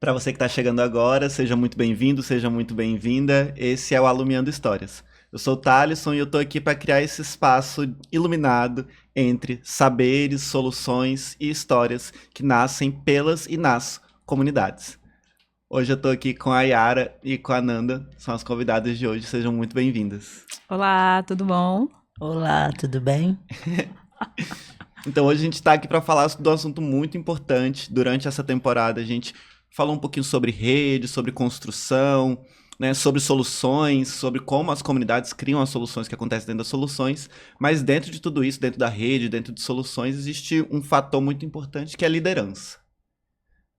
Para você que está chegando agora, seja muito bem-vindo, seja muito bem-vinda. Esse é o Alumiando Histórias. Eu sou o Thalisson e eu estou aqui para criar esse espaço iluminado entre saberes, soluções e histórias que nascem pelas e nas comunidades. Hoje eu estou aqui com a Yara e com a Nanda, são as convidadas de hoje, sejam muito bem-vindas. Olá, tudo bom? Olá, tudo bem? Então hoje a gente está aqui para falar de um assunto muito importante. Durante essa temporada a gente falou um pouquinho sobre rede, sobre construção, né, sobre soluções, sobre como as comunidades criam as soluções que acontecem dentro das soluções. Mas dentro de tudo isso, dentro da rede, dentro de soluções, existe um fator muito importante que é a liderança.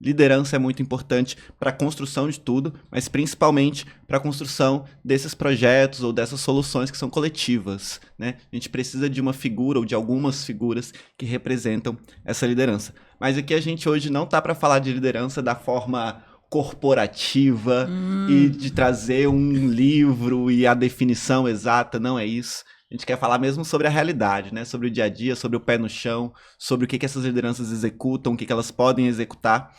Liderança é muito importante para a construção de tudo, mas principalmente para a construção desses projetos ou dessas soluções que são coletivas, né? A gente precisa de uma figura ou de algumas figuras que representam essa liderança. Mas aqui a gente hoje não tá para falar de liderança da forma corporativa e de trazer um livro e a definição exata, não é isso. A gente quer falar mesmo sobre a realidade, né? Sobre o dia a dia, sobre o pé no chão, sobre o que essas lideranças executam, o que elas podem executar.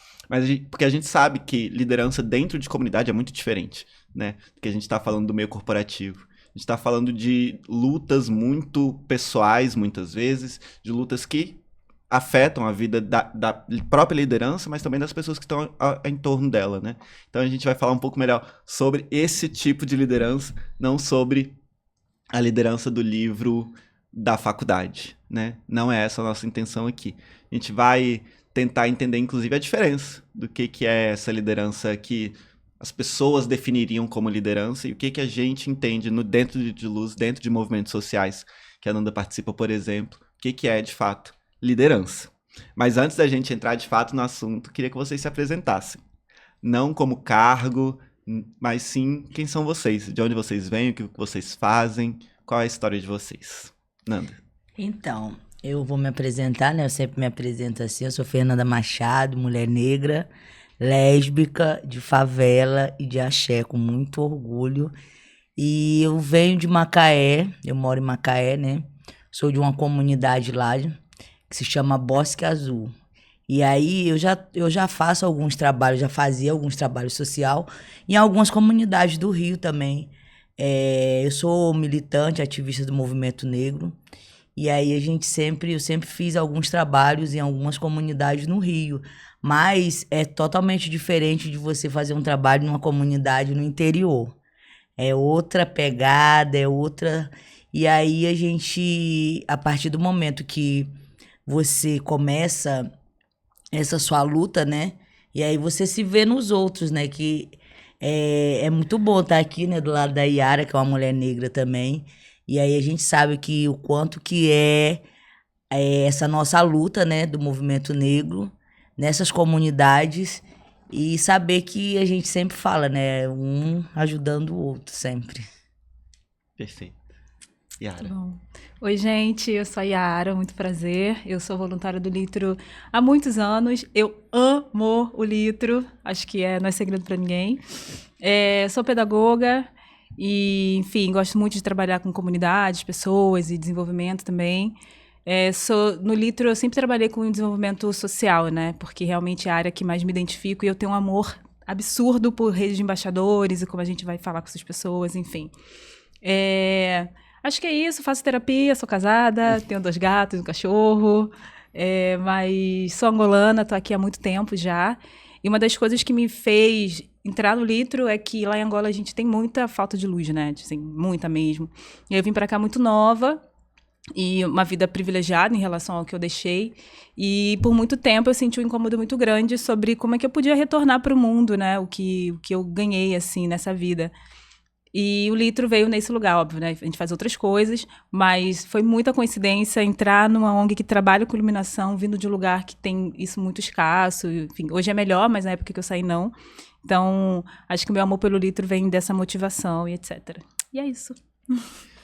Porque a gente sabe que liderança dentro de comunidade é muito diferente, né? Porque a gente está falando do meio corporativo. A gente está falando de lutas muito pessoais, muitas vezes, de lutas que afetam a vida da própria liderança, mas também das pessoas que estão em torno dela, né? Então a gente vai falar um pouco melhor sobre esse tipo de liderança, não sobre a liderança do livro da faculdade, né? Não é essa a nossa intenção aqui. A gente vai tentar entender, inclusive, a diferença do que é essa liderança que as pessoas definiriam como liderança e o que a gente entende no dentro de luz, dentro de movimentos sociais, que a Nanda participa, por exemplo, o que é, de fato, liderança. Mas antes da gente entrar, de fato, no assunto, queria que vocês se apresentassem. Não como cargo, mas sim quem são vocês, de onde vocês vêm, o que vocês fazem, qual é a história de vocês. Nanda. Então, eu vou me apresentar, né? Eu sempre me apresento assim. Eu sou Fernanda Machado, mulher negra, lésbica, de favela e de axé, com muito orgulho. E eu venho de Macaé, eu moro em Macaé, né? Sou de uma comunidade lá que se chama Bosque Azul. E aí eu já faço alguns trabalhos, já fazia alguns trabalhos social em algumas comunidades do Rio também. Eu sou militante, ativista do movimento negro. E aí eu sempre fiz alguns trabalhos em algumas comunidades no Rio. Mas é totalmente diferente de você fazer um trabalho numa comunidade no interior. É outra pegada, é outra. E aí a partir do momento que você começa essa sua luta, né? E aí você se vê nos outros, né? Que é muito bom estar aqui, né? Do lado da Yara, que é uma mulher negra também. E aí a gente sabe que o quanto que é essa nossa luta, né? Do movimento negro nessas comunidades. E saber que a gente sempre fala, né? Um ajudando o outro, sempre. Perfeito. Tá Yara. bom. Oi, gente, eu sou a Yara, muito prazer. Eu sou voluntária do Litro há muitos anos. Eu amo o Litro, acho que não é segredo para ninguém. Sou pedagoga e, enfim, gosto muito de trabalhar com comunidades, pessoas e desenvolvimento também. No Litro eu sempre trabalhei com desenvolvimento social, né? Porque realmente é a área que mais me identifico e eu tenho um amor absurdo por rede de embaixadores e como a gente vai falar com essas pessoas, enfim. Acho que é isso, faço terapia, sou casada, tenho 2 gatos, um cachorro, mas sou angolana, tô aqui há muito tempo já. E uma das coisas que me fez entrar no Litro é que lá em Angola a gente tem muita falta de luz, né? Assim, muita mesmo. E eu vim para cá muito nova e uma vida privilegiada em relação ao que eu deixei. E por muito tempo eu senti um incômodo muito grande sobre como é que eu podia retornar para o mundo, né? O que eu ganhei, assim, nessa vida. E o Litro veio nesse lugar, óbvio, né? A gente faz outras coisas, mas foi muita coincidência entrar numa ONG que trabalha com iluminação, vindo de um lugar que tem isso muito escasso. Enfim, hoje é melhor, mas na época que eu saí, não. Então, acho que o meu amor pelo Litro vem dessa motivação e etc. E é isso.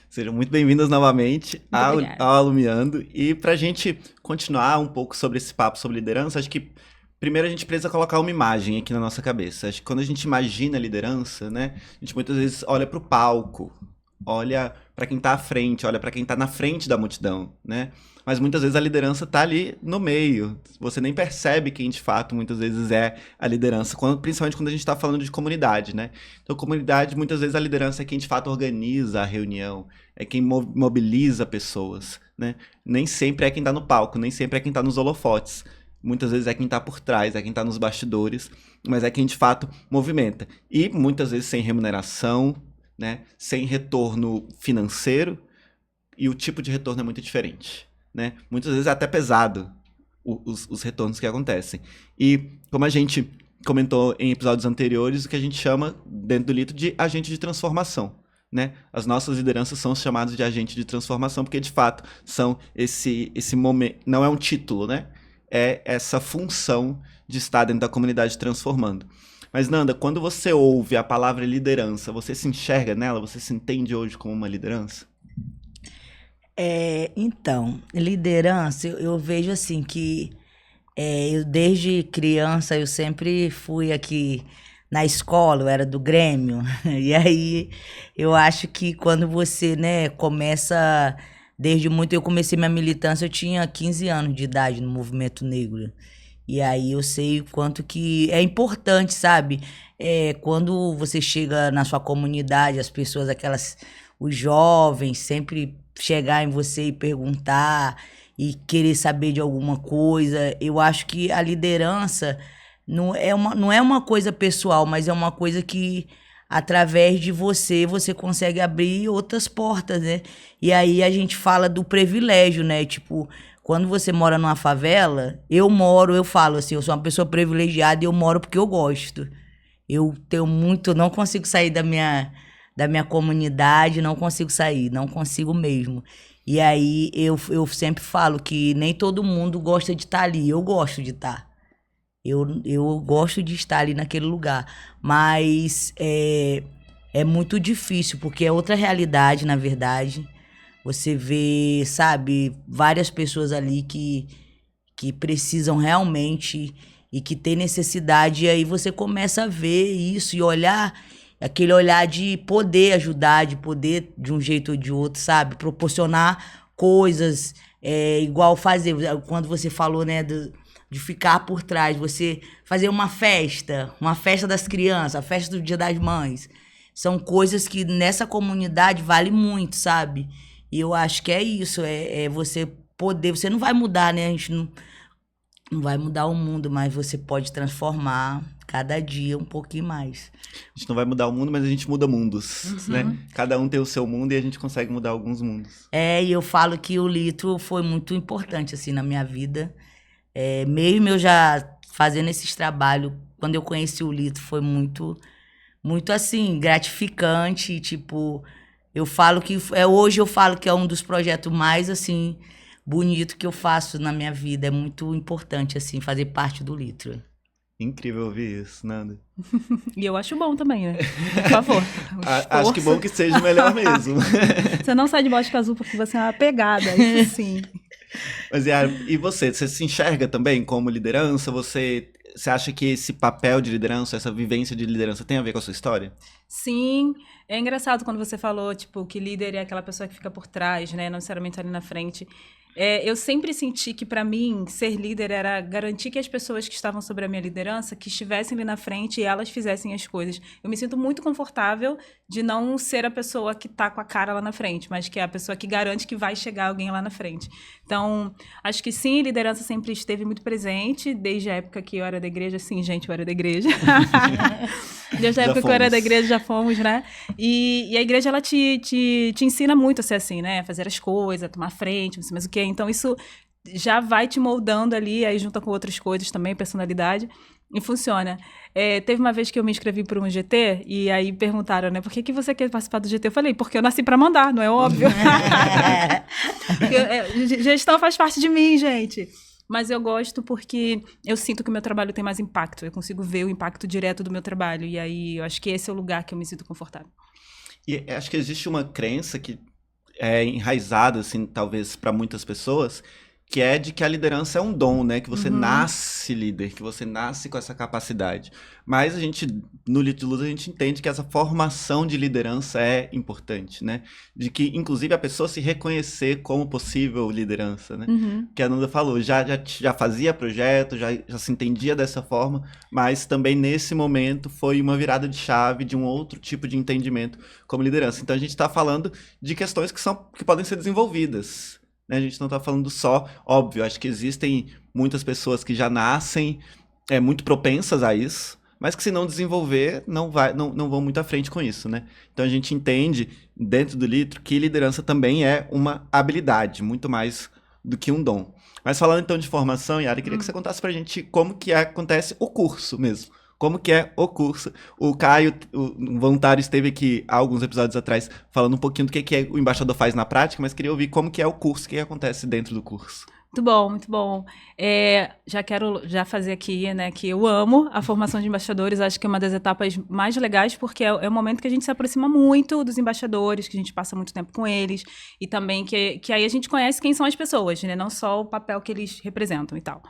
Sejam muito bem-vindas novamente ao obrigada. Alumiando. E para a gente continuar um pouco sobre esse papo sobre liderança, acho que primeiro a gente precisa colocar uma imagem aqui na nossa cabeça. Acho que quando a gente imagina liderança, né, a gente muitas vezes olha para o palco, olha para quem tá à frente, olha para quem tá na frente da multidão, né? Mas muitas vezes a liderança tá ali no meio. Você nem percebe quem de fato muitas vezes é a liderança, principalmente quando a gente está falando de comunidade, né? Então, comunidade, muitas vezes a liderança é quem de fato organiza a reunião, é quem mobiliza pessoas, né? Nem sempre é quem tá no palco, nem sempre é quem tá nos holofotes. Muitas vezes é quem tá por trás, é quem tá nos bastidores, mas é quem de fato movimenta. E muitas vezes sem remuneração, né? Sem retorno financeiro, e o tipo de retorno é muito diferente, né? Muitas vezes é até pesado os retornos que acontecem. E como a gente comentou em episódios anteriores, o que a gente chama dentro do Litro de agente de transformação, né? As nossas lideranças são chamadas de agente de transformação porque de fato são esse momento, não é um título, né? É essa função de estar dentro da comunidade transformando. Mas, Nanda, quando você ouve a palavra liderança, você se enxerga nela? Você se entende hoje como uma liderança? Então, liderança, eu vejo assim que eu desde criança eu sempre fui aqui na escola, eu era do Grêmio, e aí eu acho que quando você, né, começa desde muito, eu comecei minha militância, eu tinha 15 anos de idade no movimento negro. E aí eu sei o quanto que é importante, sabe? Quando você chega na sua comunidade, as pessoas, os jovens, sempre chegar em você e perguntar e querer saber de alguma coisa. Eu acho que a liderança não é uma coisa pessoal, mas é uma coisa que, através de você consegue abrir outras portas, né? E aí a gente fala do privilégio, né? Tipo, quando você mora numa favela, eu falo assim, eu sou uma pessoa privilegiada e eu moro porque eu gosto. Eu não consigo sair da minha comunidade, não consigo sair, não consigo mesmo. E aí eu sempre falo que nem todo mundo gosta de estar ali, eu gosto de estar. Eu gosto de estar ali naquele lugar, mas é muito difícil, porque é outra realidade, na verdade. Você vê, sabe, várias pessoas ali que precisam realmente e que têm necessidade, e aí você começa a ver isso e olhar, aquele olhar de poder ajudar, de poder, de um jeito ou de outro, sabe, proporcionar coisas, igual fazer, quando você falou, né, de ficar por trás, você fazer uma festa das crianças, a festa do Dia das Mães. São coisas que nessa comunidade vale muito, sabe? E eu acho que é isso, você poder, você não vai mudar, né? A gente não vai mudar o mundo, mas você pode transformar cada dia um pouquinho mais. A gente não vai mudar o mundo, mas a gente muda mundos, né? Cada um tem o seu mundo e a gente consegue mudar alguns mundos. E eu falo que o Litro foi muito importante, assim, na minha vida. Mesmo eu já fazendo esses trabalhos, quando eu conheci o Litro, foi muito, muito assim, gratificante. Tipo, eu falo que hoje eu falo que é um dos projetos mais assim bonito que eu faço na minha vida. É muito importante assim fazer parte do Litro. Incrível ouvir isso, Nanda. E eu acho bom também, né? Por favor. Acho que bom que seja melhor mesmo. Você não sai de Bosque Azul porque você é uma pegada, isso sim. Mas, Yara, e você? Você se enxerga também como liderança? Você acha que esse papel de liderança, essa vivência de liderança tem a ver com a sua história? Sim, é engraçado quando você falou, tipo, que líder é aquela pessoa que fica por trás, né? Não necessariamente ali na frente. Eu sempre senti que, para mim, ser líder era garantir que as pessoas que estavam sob a minha liderança, que estivessem ali na frente e elas fizessem as coisas. Eu me sinto muito confortável de não ser a pessoa que está com a cara lá na frente, mas que é a pessoa que garante que vai chegar alguém lá na frente. Então, acho que sim, liderança sempre esteve muito presente, desde a época que eu era da igreja. Sim, gente, eu era da igreja. Desde a época que eu era da igreja, já fomos, né? E a igreja, ela te ensina muito a ser assim, né? A fazer as coisas, tomar frente, não sei mais o quê. Então, isso já vai te moldando ali, aí junta com outras coisas também, personalidade, e funciona. Teve uma vez que eu me inscrevi por um GT, e aí perguntaram, né? Por que você quer participar do GT? Eu falei, porque eu nasci pra mandar, não é óbvio? Gestão faz parte de mim, gente. Mas eu gosto porque eu sinto que o meu trabalho tem mais impacto. Eu consigo ver o impacto direto do meu trabalho. E aí, eu acho que esse é o lugar que eu me sinto confortável. E acho que existe uma crença que é enraizada, assim, talvez para muitas pessoas, que é de que a liderança é um dom, né? Que você nasce líder, que você nasce com essa capacidade. Mas a gente, no Litro de Luz, a gente entende que essa formação de liderança é importante, né? De que, inclusive, a pessoa se reconhecer como possível liderança, né? Que a Nanda falou, já fazia projeto, já se entendia dessa forma, mas também nesse momento foi uma virada de chave de um outro tipo de entendimento como liderança. Então a gente está falando de questões que podem ser desenvolvidas. A gente não está falando só, óbvio, acho que existem muitas pessoas que já nascem muito propensas a isso, mas que se não desenvolver, não vão muito à frente com isso, né? Então a gente entende, dentro do Litro, que liderança também é uma habilidade, muito mais do que um dom. Mas falando então de formação, Yara, eu queria que você contasse pra gente como que acontece o curso mesmo. Como que é o curso. O Caio, o voluntário, esteve aqui há alguns episódios atrás falando um pouquinho do que o embaixador faz na prática, mas queria ouvir como que é o curso, o que acontece dentro do curso. Muito bom, muito bom. Já quero fazer aqui, né, que eu amo a formação de embaixadores, acho que é uma das etapas mais legais, porque é o momento que a gente se aproxima muito dos embaixadores, que a gente passa muito tempo com eles, e também que aí a gente conhece quem são as pessoas, né, não só o papel que eles representam e tal.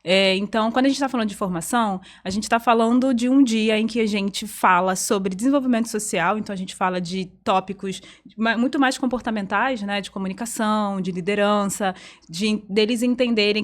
Então, quando a gente está falando de formação, a gente está falando de um dia em que a gente fala sobre desenvolvimento social, então a gente fala de tópicos muito mais comportamentais, né, de comunicação, de liderança, deles entenderem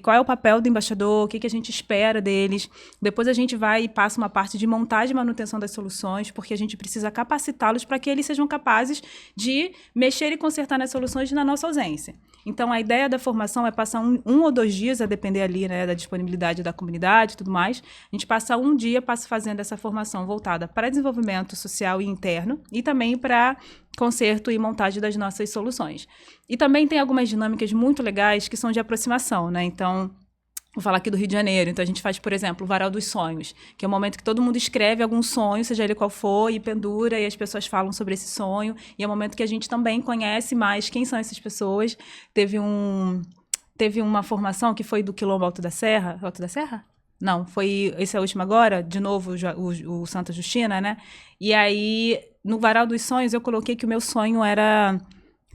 qual é o papel do embaixador, o que a gente espera deles. Depois a gente vai e passa uma parte de montagem e manutenção das soluções, porque a gente precisa capacitá-los para que eles sejam capazes de mexer e consertar nas soluções na nossa ausência. Então, a ideia da formação é passar um ou 2 dias, a depender ali, né, da disponibilidade da comunidade e tudo mais. A gente passa um dia fazendo essa formação voltada para desenvolvimento social e interno e também para conserto e montagem das nossas soluções. E também tem algumas dinâmicas muito legais que são de aproximação, né? Então, vou falar aqui do Rio de Janeiro. Então, a gente faz, por exemplo, o Varal dos Sonhos, que é o momento que todo mundo escreve algum sonho, seja ele qual for, e pendura, e as pessoas falam sobre esse sonho. E é o momento que a gente também conhece mais quem são essas pessoas. Teve uma formação que foi do Quilombo Alto da Serra. Alto da Serra? Não, esse é o último agora, de novo, o Santa Justina, né? E aí, no Varal dos Sonhos, eu coloquei que o meu sonho era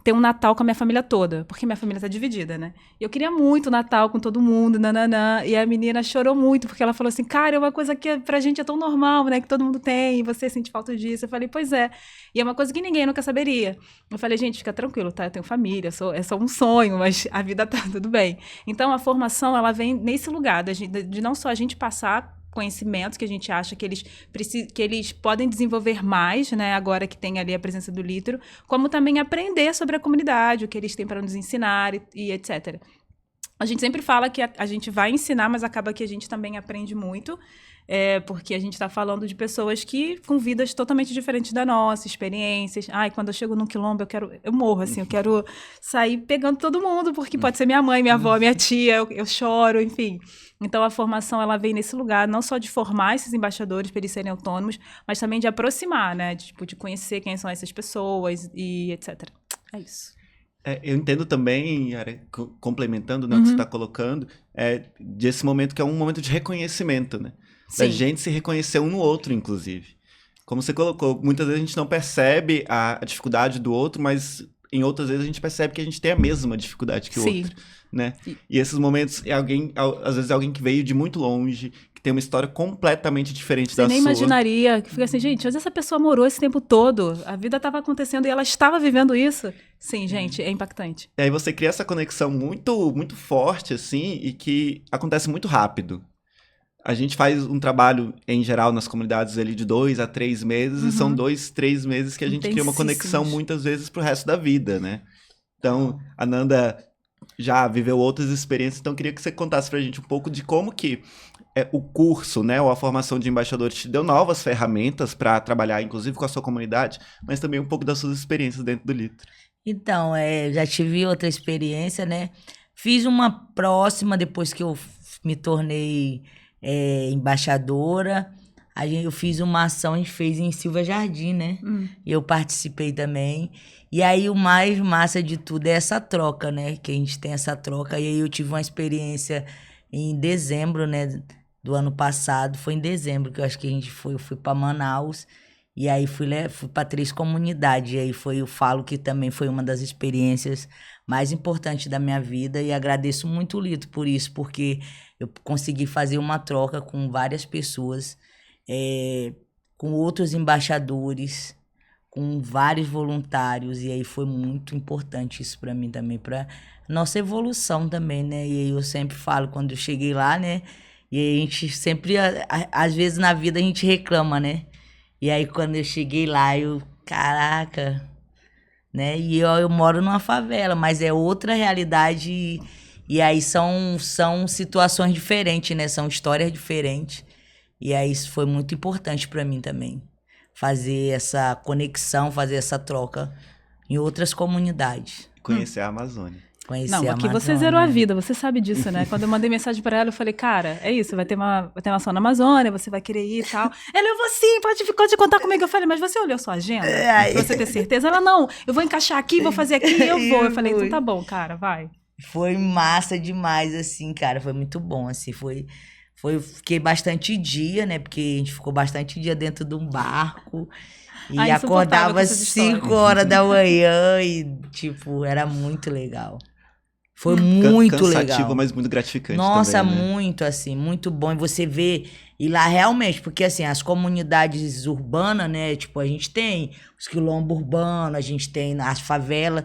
ter um Natal com a minha família toda, porque minha família tá dividida, né? E eu queria muito Natal com todo mundo, nananã, e a menina chorou muito, porque ela falou assim, cara, é uma coisa que pra gente é tão normal, né, que todo mundo tem, e você sente falta disso. Eu falei, pois é. E é uma coisa que ninguém nunca saberia. Eu falei, gente, fica tranquilo, tá? Eu tenho família, é só um sonho, mas a vida tá tudo bem. Então, a formação, ela vem nesse lugar, de não só a gente passar conhecimentos que a gente acha que eles podem desenvolver mais, né, agora que tem ali a presença do Litro, como também aprender sobre a comunidade, o que eles têm para nos ensinar e etc. A gente sempre fala que a gente vai ensinar, mas acaba que a gente também aprende muito, porque a gente está falando de pessoas com vidas totalmente diferentes da nossa, experiências. Ai, quando eu chego num quilombo, eu morro, assim, eu quero sair pegando todo mundo, porque pode ser minha mãe, minha avó, minha tia, eu choro, enfim. Então, a formação, ela vem nesse lugar, não só de formar esses embaixadores para eles serem autônomos, mas também de aproximar, né? De conhecer quem são essas pessoas e etc. É isso. Eu entendo também, Yara, complementando, né, o que você está colocando, desse momento que é um momento de reconhecimento, né? Da gente se reconhecer um no outro, inclusive. Como você colocou, muitas vezes a gente não percebe a dificuldade do outro, mas em outras vezes a gente percebe que a gente tem a mesma dificuldade que o outro, né? E esses momentos, às vezes é alguém que veio de muito longe, que tem uma história completamente diferente da sua. Você nem imaginaria, que fica assim, gente, mas essa pessoa morou esse tempo todo, a vida estava acontecendo e ela estava vivendo isso. Sim, gente, é impactante. E aí você cria essa conexão muito, muito forte, assim, e que acontece muito rápido. A gente faz um trabalho, em geral, nas comunidades ali de 2 a 3 meses, e são 2, 3 meses que a gente cria uma conexão muitas vezes pro resto da vida, né? Então, a Nanda já viveu outras experiências, então eu queria que você contasse pra gente um pouco de como que o curso, né, ou a formação de embaixadores te deu novas ferramentas para trabalhar, inclusive com a sua comunidade, mas também um pouco das suas experiências dentro do Litro. Então, já tive outra experiência, né? Fiz uma próxima depois que eu me tornei embaixadora. Eu fiz uma ação, a gente fez em Silva Jardim, né? E eu participei também. E aí o mais massa de tudo é essa troca, né? Que a gente tem essa troca. E aí eu tive uma experiência em dezembro, né? Do ano passado. Foi em dezembro que eu acho que eu fui para Manaus. E aí fui para 3 comunidades. E aí eu falo que também foi uma das experiências mais importantes da minha vida e agradeço muito o Lito por isso, porque eu consegui fazer uma troca com várias pessoas, com outros embaixadores, com vários voluntários, e aí foi muito importante isso para mim também, para nossa evolução também, né? E aí eu sempre falo, quando eu cheguei lá, né? E aí a gente sempre, às vezes na vida a gente reclama, né? E aí quando eu cheguei lá, caraca, né? E eu moro numa favela, mas é outra realidade e aí são situações diferentes, né? São histórias diferentes. E aí isso foi muito importante para mim também. Fazer essa conexão, fazer essa troca em outras comunidades. Conhecer a Amazônia. Conhecer Não, a aqui você Amazônia. zerou a vida, você sabe disso, né? Quando eu mandei mensagem pra ela, eu falei, cara, é isso, vai ter uma ação na Amazônia, você vai querer ir e tal. Ela, eu vou sim, pode contar comigo. Eu falei, mas você olhou sua agenda? Pra você ter certeza? Ela, não, eu vou encaixar aqui, vou fazer aqui e eu vou. Eu falei, então tá bom, cara, vai. Foi massa demais, assim, cara, foi muito bom, assim, fiquei bastante dia, né, porque a gente ficou bastante dia dentro de um barco e acordava às 5 horas da manhã e, tipo, era muito legal. Foi muito legal. Cansativo, mas muito gratificante. Nossa, também, né? muito, assim, muito bom. E você vê, e lá realmente, porque assim, as comunidades urbanas, né? Tipo, a gente tem os quilombos urbanos, a gente tem as favelas.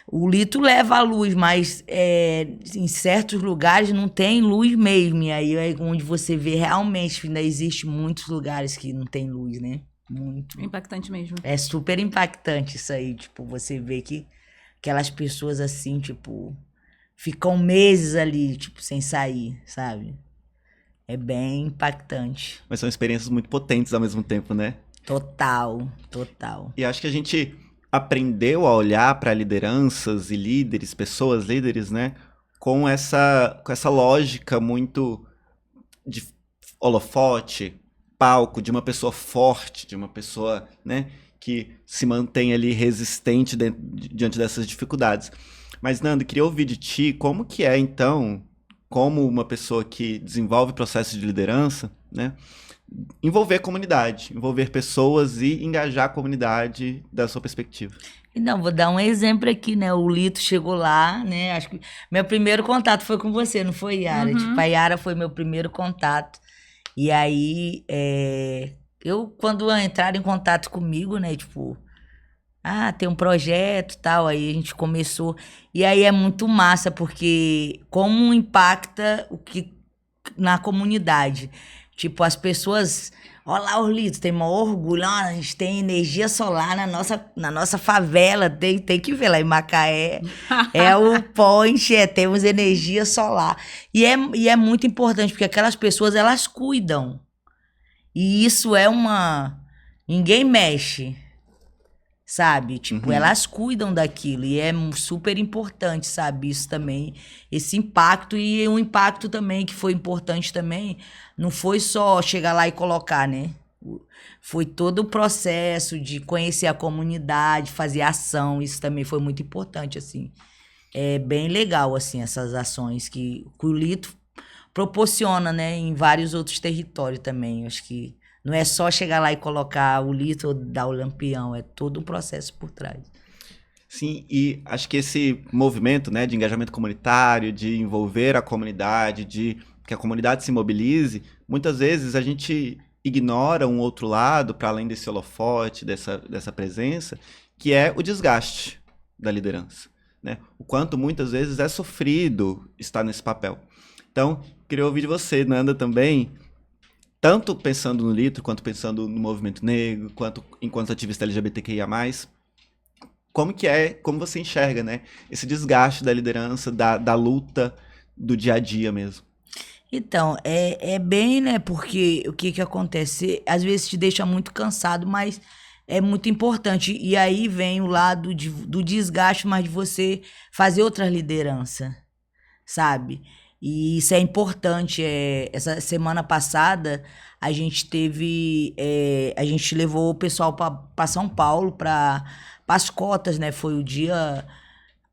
O Lito leva a luz, mas em certos lugares não tem luz mesmo. E aí é onde você vê realmente, ainda existe muitos lugares que não tem luz, né? Muito. Impactante mesmo. É super impactante isso aí, tipo, você vê que aquelas pessoas assim, tipo, ficam meses ali, tipo, sem sair, sabe? É bem impactante. Mas são experiências muito potentes ao mesmo tempo, né? Total. E acho que a gente aprendeu a olhar para lideranças e líderes, pessoas líderes, né? Com essa lógica muito de holofote, palco, de uma pessoa forte, de uma pessoa, né? Que se mantém ali resistente diante dessas dificuldades. Mas, Nando, queria ouvir de ti como que é, então, como uma pessoa que desenvolve processos de liderança, né, envolver a comunidade, envolver pessoas e engajar a comunidade da sua perspectiva. Não, vou dar um exemplo aqui, né? O Lito chegou lá, né? Acho que meu primeiro contato foi com você, não foi, Yara? Tipo, a Yara foi meu primeiro contato. E aí, quando entraram em contato comigo, né? Tipo, tem um projeto e tal, aí a gente começou. E aí é muito massa, porque como impacta o que na comunidade. Tipo, as pessoas... Olha lá, Orlito, tem maior orgulho. Ó, a gente tem energia solar na nossa favela. Tem que ver lá em Macaé. É o point, temos energia solar. E é muito importante, porque aquelas pessoas, elas cuidam. E isso ninguém mexe, sabe? Tipo, elas cuidam daquilo. E é super importante, sabe? Isso também, esse impacto. E um impacto também que foi importante também, não foi só chegar lá e colocar, né? Foi todo o processo de conhecer a comunidade, fazer ação. Isso também foi muito importante, assim. É bem legal, assim, essas ações que o Lito proporciona, né? Em vários outros territórios também. Acho que não é só chegar lá e colocar o Lito ou dar o lampião, é todo um processo por trás. Sim, e acho que esse movimento, né, de engajamento comunitário, de envolver a comunidade, de que a comunidade se mobilize, muitas vezes a gente ignora um outro lado, para além desse holofote, dessa presença, que é o desgaste da liderança, né? O quanto muitas vezes é sofrido estar nesse papel. Então, queria ouvir de você, Nanda, também, tanto pensando no Lito, quanto pensando no movimento negro, quanto enquanto ativista LGBTQIA+, como você enxerga, né, esse desgaste da liderança, da luta do dia a dia mesmo? Então, é bem, né, porque o que acontece? Às vezes te deixa muito cansado, mas é muito importante. E aí vem o lado do desgaste, mas de você fazer outra liderança, sabe? E isso é importante. Essa semana passada, a gente a gente levou o pessoal para São Paulo, para as cotas, né? Foi o dia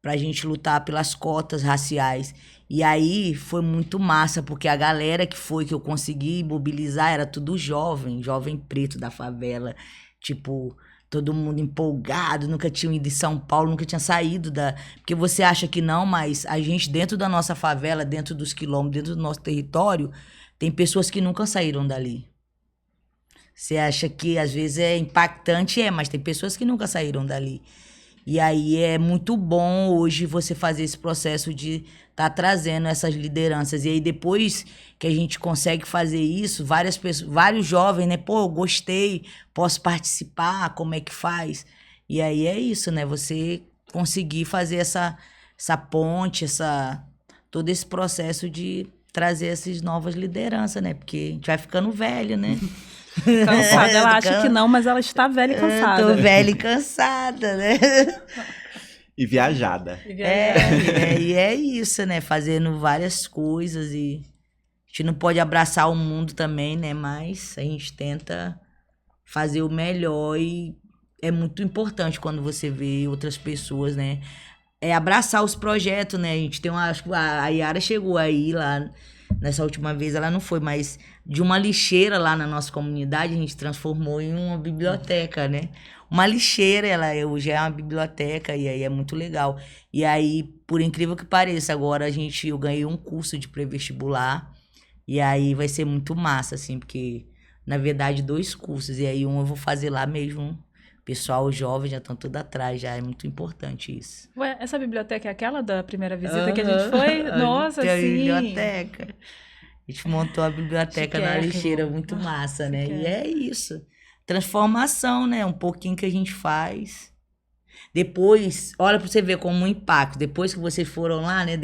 pra gente lutar pelas cotas raciais. E aí foi muito massa, porque a galera que eu consegui mobilizar era tudo jovem preto da favela. Tipo, todo mundo empolgado, nunca tinha ido em São Paulo, nunca tinha saído da... Porque você acha que não, mas a gente dentro da nossa favela, dentro dos quilombos, dentro do nosso território, tem pessoas que nunca saíram dali. Você acha que às vezes é impactante, mas tem pessoas que nunca saíram dali. E aí é muito bom hoje você fazer esse processo de estar trazendo essas lideranças. E aí depois que a gente consegue fazer isso, várias pessoas, vários jovens, né? Pô, eu gostei, posso participar, como é que faz? E aí é isso, né? Você conseguir fazer essa ponte, todo esse processo de trazer essas novas lideranças, né? Porque a gente vai ficando velho, né? Cansada, ela acha que não, mas ela está velha e cansada. Eu tô velha e cansada, né? E viajada. E é isso, né? Fazendo várias coisas e a gente não pode abraçar o mundo também, né? Mas a gente tenta fazer o melhor e é muito importante quando você vê outras pessoas, né? É abraçar os projetos, né? A gente tem acho que a Yara chegou aí lá, nessa última vez ela não foi, mas de uma lixeira lá na nossa comunidade a gente transformou em uma biblioteca, né? Uma lixeira, ela hoje é uma biblioteca e aí é muito legal. E aí, por incrível que pareça, agora eu ganhei um curso de pré-vestibular e aí vai ser muito massa, assim, porque na verdade 2 cursos e aí um eu vou fazer lá mesmo. Pessoal jovem já estão tudo atrás, já é muito importante isso. Ué, essa biblioteca é aquela da primeira visita que a gente foi? Nossa, sim. A biblioteca. A gente montou a biblioteca na lixeira, muito massa, né? E é isso. Transformação, né? Um pouquinho que a gente faz. Depois, olha pra você ver como um impacto. Depois que vocês foram lá, né?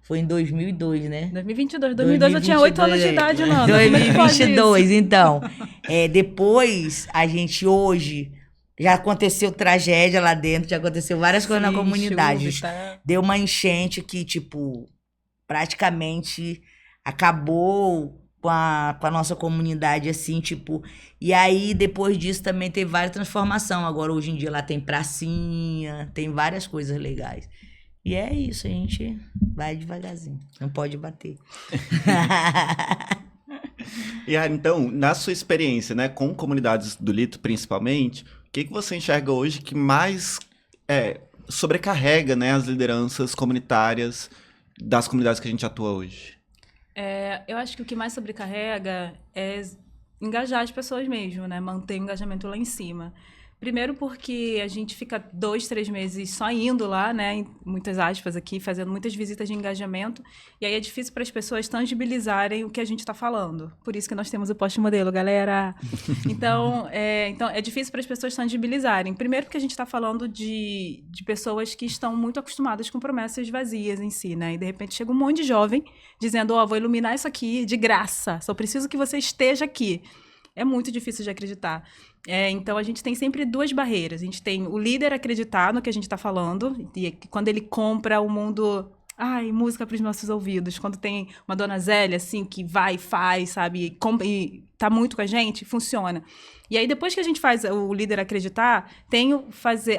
Foi em 2002, né? 2022. 2022 eu tinha 8 anos de idade, não. 2022, então. Depois, a gente hoje... Já aconteceu tragédia lá dentro, já aconteceu várias coisas na comunidade. Deu uma enchente que, tipo, praticamente acabou com a nossa comunidade, assim, tipo... E aí, depois disso, também teve várias transformações. Agora, hoje em dia, lá tem pracinha, tem várias coisas legais. E é isso, a gente vai devagarzinho. Não pode bater. E aí, então, na sua experiência, né, com comunidades do Lito, principalmente, o que você enxerga hoje que mais sobrecarrega, né, as lideranças comunitárias das comunidades que a gente atua hoje? Eu acho que o que mais sobrecarrega é engajar as pessoas mesmo, né? Manter o engajamento lá em cima. Primeiro porque a gente fica 2, 3 meses só indo lá, né? Em muitas aspas aqui, fazendo muitas visitas de engajamento. E aí é difícil para as pessoas tangibilizarem o que a gente está falando. Por isso que nós temos o post modelo, galera. Então é difícil para as pessoas tangibilizarem. Primeiro porque a gente está falando de pessoas que estão muito acostumadas com promessas vazias em si, né? E de repente chega um monte de jovem dizendo, vou iluminar isso aqui de graça. Só preciso que você esteja aqui. É muito difícil de acreditar. Então, a gente tem sempre 2 barreiras. A gente tem o líder acreditar no que a gente está falando, e quando ele compra o mundo... música para os nossos ouvidos. Quando tem uma dona Zélia, assim, que vai e faz, sabe? E tá muito com a gente, funciona. E aí, depois que a gente faz o líder acreditar,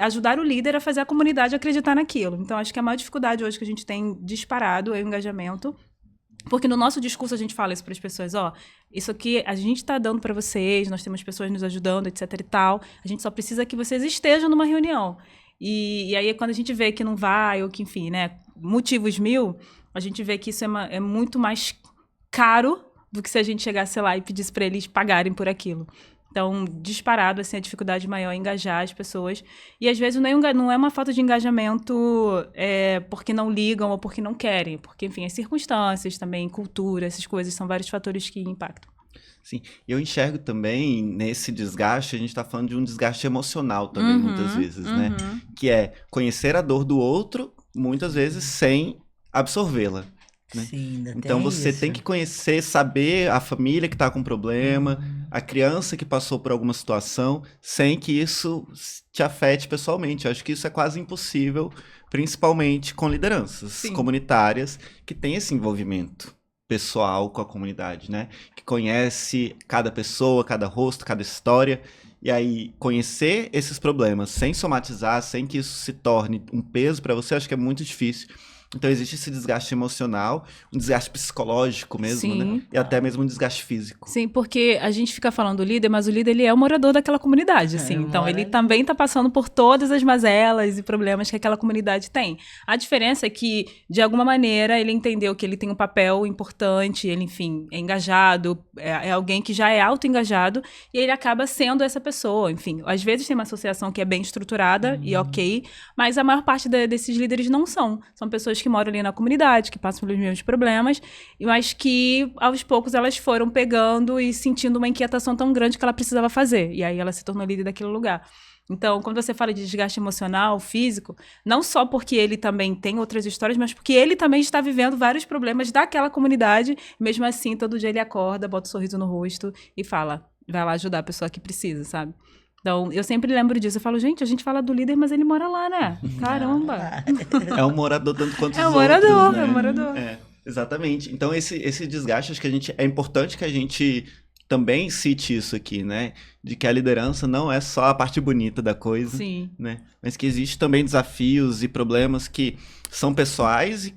ajudar o líder a fazer a comunidade acreditar naquilo. Então, acho que a maior dificuldade hoje que a gente tem disparado é o engajamento. Porque no nosso discurso a gente fala isso para as pessoas, isso aqui a gente está dando para vocês, nós temos pessoas nos ajudando, etc e tal, a gente só precisa que vocês estejam numa reunião. E aí quando a gente vê que não vai, ou que enfim, né, motivos 1000, a gente vê que isso é muito mais caro do que se a gente chegasse lá e pedisse para eles pagarem por aquilo. Então, disparado, assim, a dificuldade maior é engajar as pessoas. E, às vezes, não é uma falta de engajamento porque não ligam ou porque não querem. Porque, enfim, as circunstâncias também, cultura, essas coisas, são vários fatores que impactam. Sim, eu enxergo também nesse desgaste, a gente está falando de um desgaste emocional também, muitas vezes, né? Que é conhecer a dor do outro, muitas vezes, sem absorvê-la. Né? Sim, então você tem que conhecer, saber a família que está com problema, a criança que passou por alguma situação, sem que isso te afete pessoalmente. Eu acho que isso é quase impossível, principalmente com lideranças comunitárias que têm esse envolvimento pessoal com a comunidade, né? Que conhece cada pessoa, cada rosto, cada história. E aí, conhecer esses problemas sem somatizar, sem que isso se torne um peso para você, acho que é muito difícil. Então existe esse desgaste emocional, um desgaste psicológico mesmo, né? Sim. E até mesmo um desgaste físico. Sim, porque a gente fica falando do líder, mas o líder ele é o morador daquela comunidade, assim. Ele Então mora ele ali. também está passando por todas as mazelas e problemas que aquela comunidade tem. A diferença é que, de alguma maneira, ele entendeu que ele tem um papel importante, ele, enfim, é engajado, é alguém que já é auto-engajado, e ele acaba sendo essa pessoa, enfim. Às vezes tem uma associação que é bem estruturada e ok, mas a maior parte desses líderes não são. São pessoas que moram ali na comunidade, que passam pelos mesmos problemas, mas que, aos poucos, elas foram pegando e sentindo uma inquietação tão grande que ela precisava fazer. E aí ela se tornou líder daquele lugar. Então, quando você fala de desgaste emocional, físico, não só porque ele também tem outras histórias, mas porque ele também está vivendo vários problemas daquela comunidade. Mesmo assim, todo dia ele acorda, bota um sorriso no rosto e fala, vai lá ajudar a pessoa que precisa, sabe? Então, eu sempre lembro disso. Eu falo, gente, a gente fala do líder, mas ele mora lá, né? Caramba! É um morador tanto quanto É os um morador, outros, né? é um morador. É, exatamente. Então, esse desgaste, acho que é importante que a gente também cite isso aqui, né? De que a liderança não é só a parte bonita da coisa, Sim. né? Mas que existe também desafios e problemas que são pessoais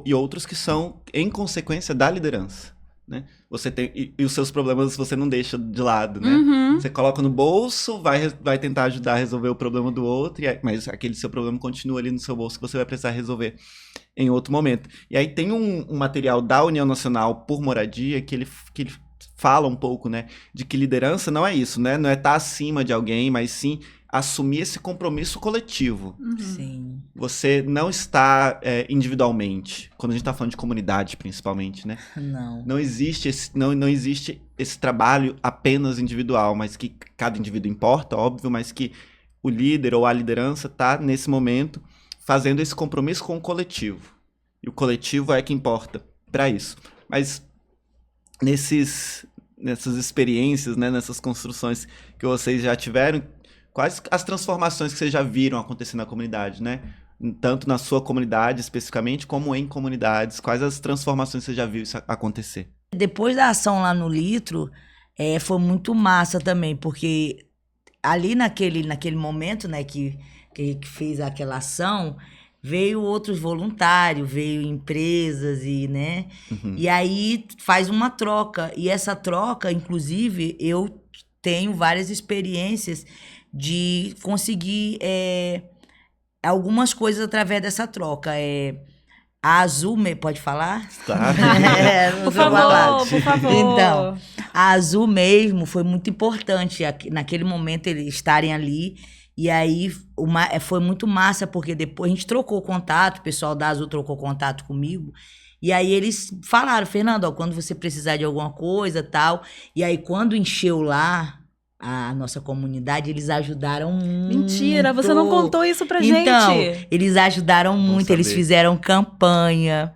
e outros que são em consequência da liderança, né? Você tem, e os seus problemas você não deixa de lado, né? Uhum. Você coloca no bolso, vai tentar ajudar a resolver o problema do outro, mas aquele seu problema continua ali no seu bolso que você vai precisar resolver em outro momento. E aí tem um material da União Nacional por Moradia que ele fala um pouco, né, de que liderança não é isso, né? Não é estar acima de alguém, mas sim assumir esse compromisso coletivo. Sim. Você não está individualmente, quando a gente está falando de comunidade, principalmente, né? Não. Não existe esse trabalho apenas individual, mas que cada indivíduo importa, óbvio, mas que o líder ou a liderança está, nesse momento, fazendo esse compromisso com o coletivo. E o coletivo é que importa para isso. Mas nessas experiências, né, nessas construções que vocês já tiveram, quais as transformações que vocês já viram acontecer na comunidade, né? Tanto na sua comunidade especificamente, como em comunidades. Quais as transformações você já viu isso acontecer? Depois da ação lá no Litro, foi muito massa também, porque ali naquele momento, né, que fez aquela ação, veio outros voluntários, veio empresas e, né, e aí faz uma troca. E essa troca, inclusive, eu tenho várias experiências de conseguir algumas coisas através dessa troca. A Azul, pode falar? Claro. Não Por sou falada. favor, por favor. Então, a Azul mesmo foi muito importante naquele momento eles estarem ali. E aí foi muito massa, porque depois a gente trocou contato, o pessoal da Azul trocou contato comigo. E aí eles falaram, Fernando, ó, quando você precisar de alguma coisa, tal. E aí quando encheu lá a nossa comunidade, eles ajudaram muito. Mentira, você não contou isso pra Então, gente. eles ajudaram muito, eles saber. fizeram campanha.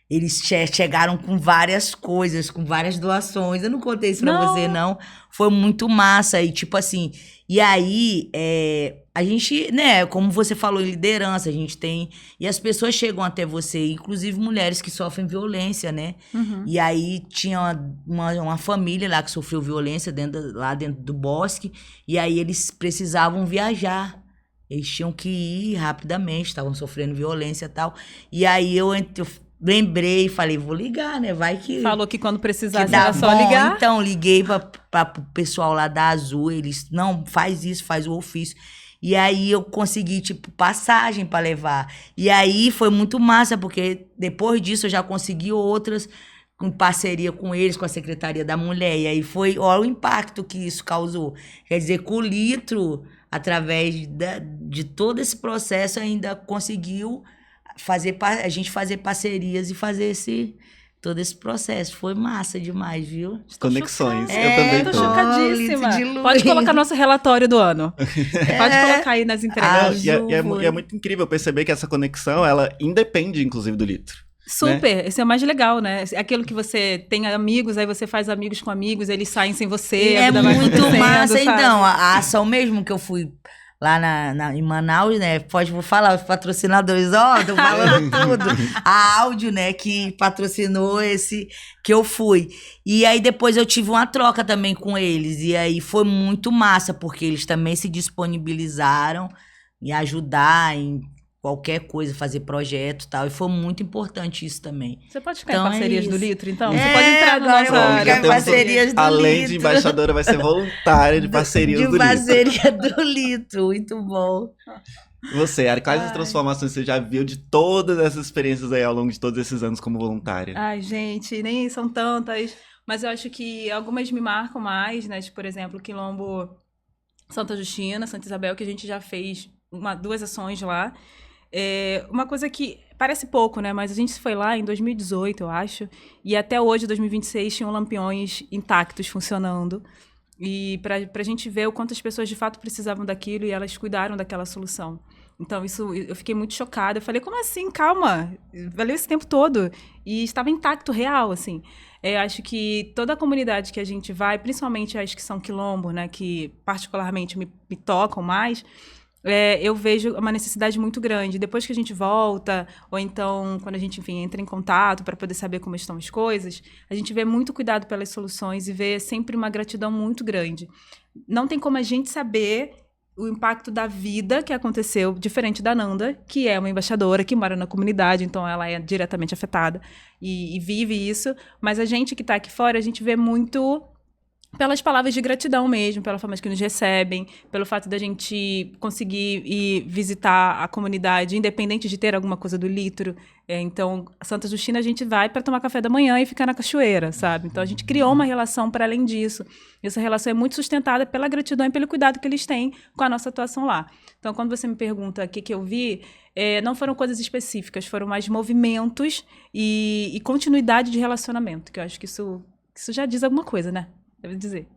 Eles chegaram com várias coisas, com várias doações. Eu não contei isso pra Não. você, não. Foi muito massa. E tipo assim, e aí, a gente, né, como você falou, em liderança, a gente tem... E as pessoas chegam até você, inclusive mulheres que sofrem violência, né? Uhum. E aí tinha uma família lá que sofreu violência lá dentro do bosque. E aí eles precisavam viajar. Eles tinham que ir rapidamente, estavam sofrendo violência e tal. E aí eu lembrei e falei, vou ligar, né? Vai que... Falou que quando que precisasse dá era só bom. ligar. Então, liguei para o pessoal lá da Azul. Eles, não, faz isso, faz o ofício. E aí eu consegui, tipo, passagem para levar. E aí foi muito massa, porque depois disso eu já consegui outras em parceria com eles, com a Secretaria da Mulher. E aí foi, olha o impacto que isso causou. Quer dizer, com o Litro, através de todo esse processo, ainda conseguiu a gente fazer parcerias e fazer todo esse processo. Foi massa demais, viu? Conexões. chocada. Eu também Tô tô. chocadíssima. Litro de luz. Pode colocar nosso relatório do ano. Pode colocar aí nas entregas. Não, Azul, e é muito incrível perceber que essa conexão, ela independe, inclusive, do Litro. Super, esse é o mais legal, né? Aquilo que você tem amigos, aí você faz amigos com amigos, eles saem sem você, a É vida vai muito acontecendo, massa. sabe? Então, a ação mesmo que eu fui lá em Manaus, né? Vou falar, os patrocinadores, tô falando tudo. A Áudio, né, que patrocinou esse que eu fui. E aí depois eu tive uma troca também com eles. E aí foi muito massa, porque eles também se disponibilizaram em ajudar, em qualquer coisa, fazer projeto e tal. E foi muito importante isso também. Você pode ficar Então, em parcerias é do isso. Litro, então? É, Você pode entrar na agora nossa eu vou área. ficar em temos- parcerias do Além de Litro. embaixadora, vai ser voluntária de parcerias do De Litro. parceria do Litro, muito bom. E você, Ari, quais as Ai. transformações você já viu de todas essas experiências aí ao longo de todos esses anos como voluntária? Ai, gente, nem são tantas, mas eu acho que algumas me marcam mais, né? Tipo, por exemplo, o Quilombo Santa Justina, Santa Isabel, que a gente já fez duas ações lá. Uma coisa que parece pouco, né? Mas a gente foi lá em 2018, eu acho, e até hoje, 2026, tinham lampiões intactos funcionando. E pra gente ver o quanto as pessoas de fato precisavam daquilo e elas cuidaram daquela solução. Então, isso eu fiquei muito chocada. Eu falei, como assim? Calma, valeu esse tempo todo. E estava intacto, real, assim. Acho que toda a comunidade que a gente vai, principalmente as que são quilombo, né, que particularmente me tocam mais, eu vejo uma necessidade muito grande. Depois que a gente volta, ou então quando a gente, enfim, entra em contato para poder saber como estão as coisas, a gente vê muito cuidado pelas soluções e vê sempre uma gratidão muito grande. Não tem como a gente saber o impacto da vida que aconteceu, diferente da Nanda, que é uma embaixadora, que mora na comunidade, então ela é diretamente afetada e vive isso. Mas a gente que está aqui fora, a gente vê muito pelas palavras de gratidão mesmo, pela forma que nos recebem, pelo fato da gente conseguir ir visitar a comunidade, independente de ter alguma coisa do Litro. Então, Santa Justina a gente vai para tomar café da manhã e ficar na cachoeira, sabe? Então, a gente criou uma relação para além disso. Essa relação é muito sustentada pela gratidão e pelo cuidado que eles têm com a nossa atuação lá. Então, quando você me pergunta o que eu vi, não foram coisas específicas, foram mais movimentos e continuidade de relacionamento, que eu acho que isso já diz alguma coisa, né? Deve dizer.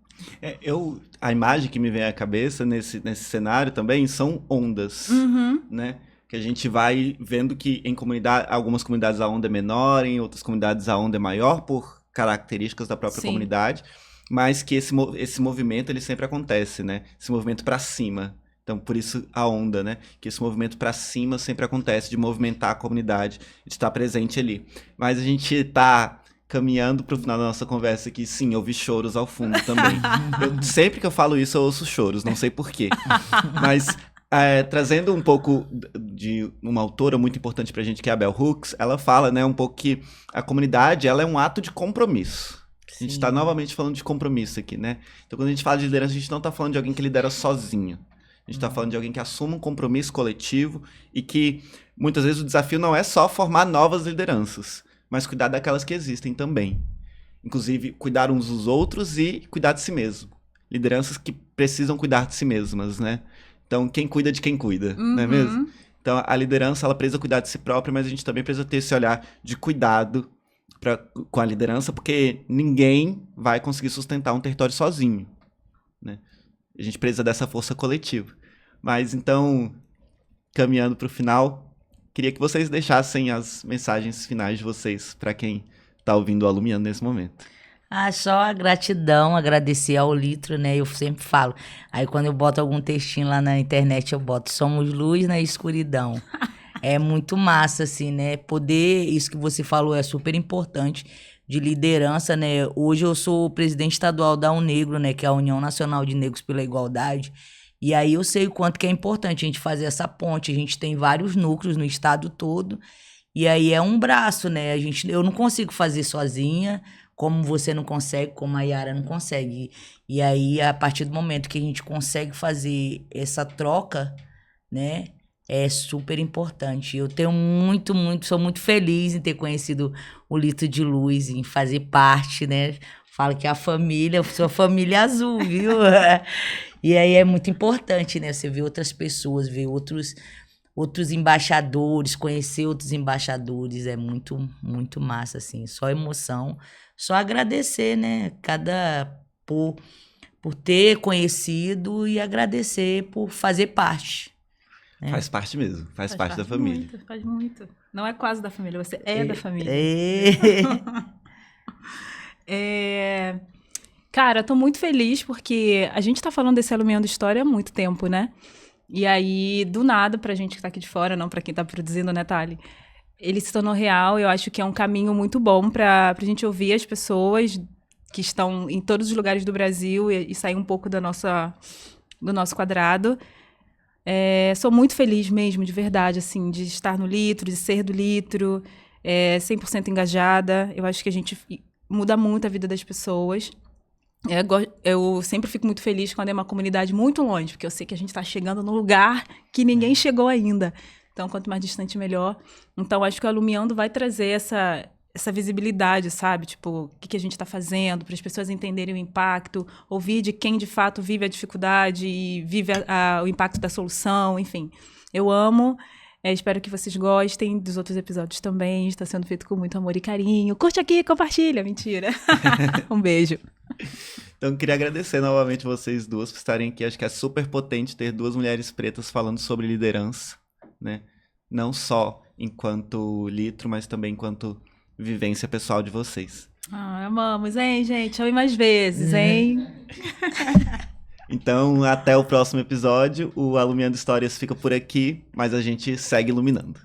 A imagem que me vem à cabeça nesse cenário também são ondas, né? Que a gente vai vendo que em algumas comunidades a onda é menor, em outras comunidades a onda é maior por características da própria comunidade, mas que esse movimento ele sempre acontece, né? Esse movimento para cima. Então, por isso a onda, né? Que esse movimento para cima sempre acontece, de movimentar a comunidade, de estar presente ali. Mas a gente tá caminhando para o final da nossa conversa aqui, sim, eu ouvi choros ao fundo também. Sempre que eu falo isso, eu ouço choros, não sei porquê. Mas, trazendo um pouco de uma autora muito importante pra gente, que é a Bell Hooks, ela fala, né, um pouco que a comunidade, ela é um ato de compromisso. A gente está novamente falando de compromisso aqui, né? Então, quando a gente fala de liderança, a gente não está falando de alguém que lidera sozinho. A gente está falando de alguém que assuma um compromisso coletivo e que, muitas vezes, o desafio não é só formar novas lideranças, mas cuidar daquelas que existem também. Inclusive, cuidar uns dos outros e cuidar de si mesmo. Lideranças que precisam cuidar de si mesmas, né? Então, quem cuida de quem cuida, não é mesmo? Então, a liderança, ela precisa cuidar de si própria, mas a gente também precisa ter esse olhar de cuidado com a liderança, porque ninguém vai conseguir sustentar um território sozinho, né? A gente precisa dessa força coletiva. Mas, então, caminhando para o final, queria que vocês deixassem as mensagens finais de vocês para quem está ouvindo o Alumiando nesse momento. Só a gratidão, agradecer ao Litro, né? Eu sempre falo. Aí quando eu boto algum textinho lá na internet, eu boto somos luz na escuridão. É muito massa, assim, né? Poder, isso que você falou é super importante, de liderança, né? Hoje eu sou presidente estadual da UNegro, né? Que é a União Nacional de Negros pela Igualdade. E aí eu sei o quanto que é importante a gente fazer essa ponte. A gente tem vários núcleos no estado todo. E aí é um braço, né? Eu não consigo fazer sozinha, como você não consegue, como a Yara não consegue. E aí, a partir do momento que a gente consegue fazer essa troca, né? É super importante. Eu tenho sou muito feliz em ter conhecido o Litro de Luz, em fazer parte, né? Falo que a família, sua família azul, viu? E aí é muito importante, né? Você ver outras pessoas, ver outros embaixadores, conhecer outros embaixadores, é muito, muito massa, assim. Só emoção, só agradecer, né? Por ter conhecido e agradecer por fazer parte. Né? Faz parte mesmo, faz parte da família. Faz muito. Não é quase da família, você é da família. Cara, eu tô muito feliz porque a gente tá falando desse Alumiando História há muito tempo, né? E aí, do nada, pra gente que tá aqui de fora, não pra quem tá produzindo, né, Thali? Ele se tornou real. Eu acho que é um caminho muito bom pra gente ouvir as pessoas que estão em todos os lugares do Brasil e sair um pouco do nosso quadrado. Sou muito feliz mesmo, de verdade, assim, de estar no Litro, de ser do Litro, 100% engajada. Eu acho que a gente muda muito a vida das pessoas. Eu sempre fico muito feliz quando é uma comunidade muito longe, porque eu sei que a gente está chegando num lugar que ninguém chegou ainda. Então, quanto mais distante, melhor. Então, acho que o Alumiando vai trazer essa visibilidade, sabe? Tipo, o que a gente está fazendo, para as pessoas entenderem o impacto, ouvir de quem, de fato, vive a dificuldade e vive o impacto da solução, enfim. Eu amo. Espero que vocês gostem dos outros episódios também. Está sendo feito com muito amor e carinho. Curte aqui, compartilha. Mentira. Um beijo. Então, queria agradecer novamente vocês duas por estarem aqui. Acho que é super potente ter duas mulheres pretas falando sobre liderança, né? Não só enquanto Litro, mas também enquanto vivência pessoal de vocês. Amamos, hein, gente? Chame mais vezes, hein? Então, até o próximo episódio. O Alumiando Histórias fica por aqui, mas a gente segue iluminando.